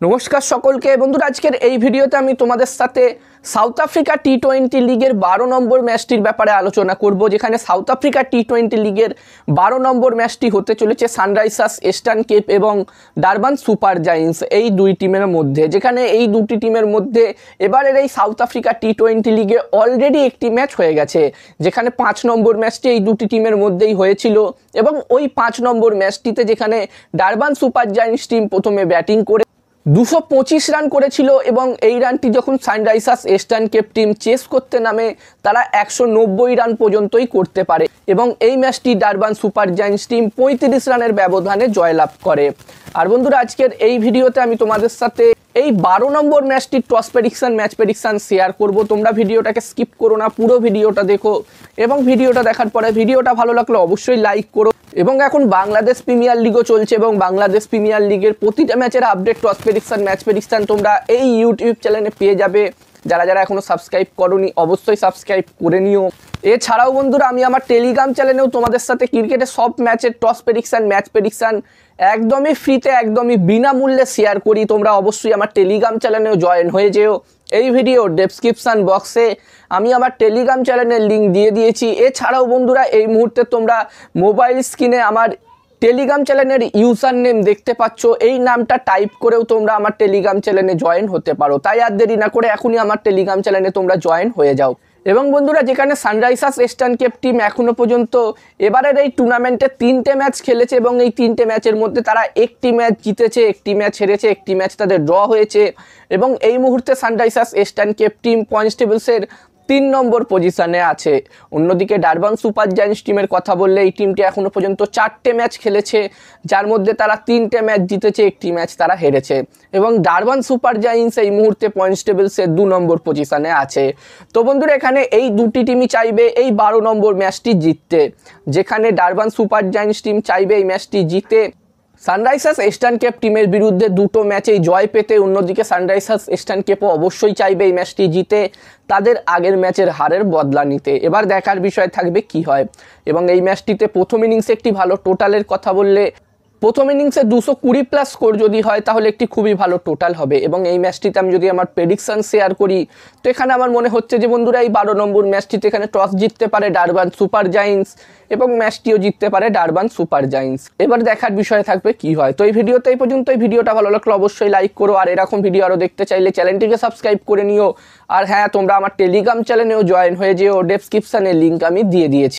নমস্কার সকলকে বন্ধুরা, আজকের এই ভিডিওতে আমি তোমাদের সাথে সাউথ আফ্রিকা টি-20 লিগের 12 নম্বর ম্যাচটির ব্যাপারে আলোচনা করব, যেখানে সাউথ আফ্রিকা টি-20 লিগের 12 নম্বর ম্যাচটি হতে চলেছে সানরাইজার্স ইস্টার্ন কেপ এবং ডারবান সুপার জায়ান্টস এই দুই টিমের মধ্যে। যেখানে এই দুটি টিমের মধ্যে এবারের এই সাউথ আফ্রিকা টি-20 লিগে অলরেডি একটি ম্যাচ হয়ে গেছে, যেখানে 5 নম্বর ম্যাচটি এই দুটি টিমের মধ্যেই হয়েছিল এবং ওই 5 নম্বর ম্যাচটিতে যেখানে ডারবান সুপার জায়ান্টস টিম প্রথমে ব্যাটিং করে 225 রান করেছিল এবং এই রানটি যখন Sunrisers Eastern Cape team chase করতে নামে তারা 190 রান পর্যন্তই করতে পারে এবং এই ম্যাচটি ডারবান সুপার জায়ান্টস টিম 35 রানের ব্যবধানে জয়লাভ করে। আর বন্ধুরা, আজকের এই ভিডিওতে আমি তোমাদের সাথে এই 12 নম্বর ম্যাচটির toss prediction match prediction share করব। তোমরা ভিডিওটাকে স্কিপ করো না, পুরো ভিডিওটা দেখো এবং ভিডিওটা দেখার পরে ভিডিওটা ভালো লাগলে অবশ্যই লাইক করো। এবং এখন বাংলাদেশ প্রিমিয়ার লিগও চলছে এবং বাংলাদেশ প্রিমিয়ার লিগের প্রতিটা ম্যাচের update toss prediction match prediction তোমরা এই ইউটিউব চ্যানেলে পেয়ে যাবে। যারা যারা এখনও সাবস্ক্রাইব করোনি অবশ্যই সাবস্ক্রাইব করে নিও। এছাড়াও বন্ধুরা, আমি আমার টেলিগ্রাম চ্যানেলেও তোমাদের সাথে ক্রিকেটের সব ম্যাচের টস প্রেডিকশন ম্যাচ প্রেডিকশন একদমই ফ্রিতে একদমই বিনামূল্যে শেয়ার করি। তোমরা অবশ্যই আমার টেলিগ্রাম চ্যানেলেও জয়েন হয়ে যেও। এই ভিডিও ডেসক্রিপশন বক্সে আমি আমার টেলিগ্রাম চ্যানেলের লিঙ্ক দিয়ে দিয়েছি। এছাড়াও বন্ধুরা, এই মুহূর্তে তোমরা মোবাইল স্ক্রিনে আমার টেলিগ্রাম চ্যানেলের ইউজার নেম দেখতে পাচ্ছ, এই নামটা টাইপ করেও তোমরা আমার টেলিগ্রাম চ্যানেলে জয়েন হতে পারো। তাই আর দেরি না করে এখনই আমার টেলিগ্রাম চ্যানেলে তোমরা জয়েন হয়ে যাও। এবং বন্ধুরা, যেখানে সানরাইজার্স ইস্টার্ন কেপ টিম এখনও পর্যন্ত এবারের এই টুর্নামেন্টে 3টে ম্যাচ খেলেছে এবং এই 3টে ম্যাচের মধ্যে তারা একটি ম্যাচ জিতেছে, একটি ম্যাচ হেরেছে, একটি ম্যাচ তাদের ড্র হয়েছে এবং এই মুহূর্তে Sunrisers Eastern Cape team points টেবিলসের 3 নম্বর পজিশনে আছে। অন্যদিকে ডারবান সুপার জায়ান্টস টিমের কথা বললে এই টিমটি এখনও পর্যন্ত 4টে ম্যাচ খেলেছে, যার মধ্যে তারা 3টে ম্যাচ জিতেছে, একটি ম্যাচ তারা হেরেছে এবং ডারবান সুপার জায়ান্টস এই মুহূর্তে পয়েন্টস টেবিলসের 2 নম্বর পজিশনে আছে। তো বন্ধুরা, এখানে এই দুটি টিমই চাইবে এই 12 নম্বর ম্যাচটি জিততে, যেখানে ডারবান সুপার জায়ান্টস টিম চাইবে এই ম্যাচটি জিতে সানরাইজার্স ইস্টার্ন কেপ টিমের বিরুদ্ধে 2টো ম্যাচেই জয় পেতে। অন্যদিকে সানরাইজার্স ইস্টার্ন কেপও অবশ্যই চাইবে এই ম্যাচটি জিতে তাদের আগের ম্যাচের হারের বদলা নিতে। এবার দেখার বিষয় থাকবে কি হয়। এবং এই ম্যাচটিতে প্রথম ইনিংসে একটি ভালো টোটালের কথা বললে প্রথম ইনিংসে 220+ স্কোর যদি হয় তাহলে একটি খুবই ভালো টোটাল হবে। এবং এই ম্যাচটিতে আমি যদি আমার প্রেডিকশন শেয়ার করি, তো এখানে আমার মনে হচ্ছে যে বন্ধুরা, এই 12 নম্বর ম্যাচটিতে এখানে টস জিততে পারে ডারবান সুপার জায়ান্টস এবং ম্যাচটিও জিততে পারে ডারবান সুপার জায়ান্টস। এবার দেখার বিষয় থাকবে কি হয়। তো এই ভিডিওতে এই পর্যন্ত। এই ভিডিওটা ভালো লাগলে অবশ্যই লাইক করো, আর এরকম ভিডিও আরও দেখতে চাইলে চ্যানেলটিকে সাবস্ক্রাইব করে নিও। আর হ্যাঁ, তোমরা আমার টেলিগ্রাম চ্যানেলেও জয়েন হয়ে যেও, ডেসক্রিপশনে লিঙ্ক আমি দিয়ে দিয়েছি।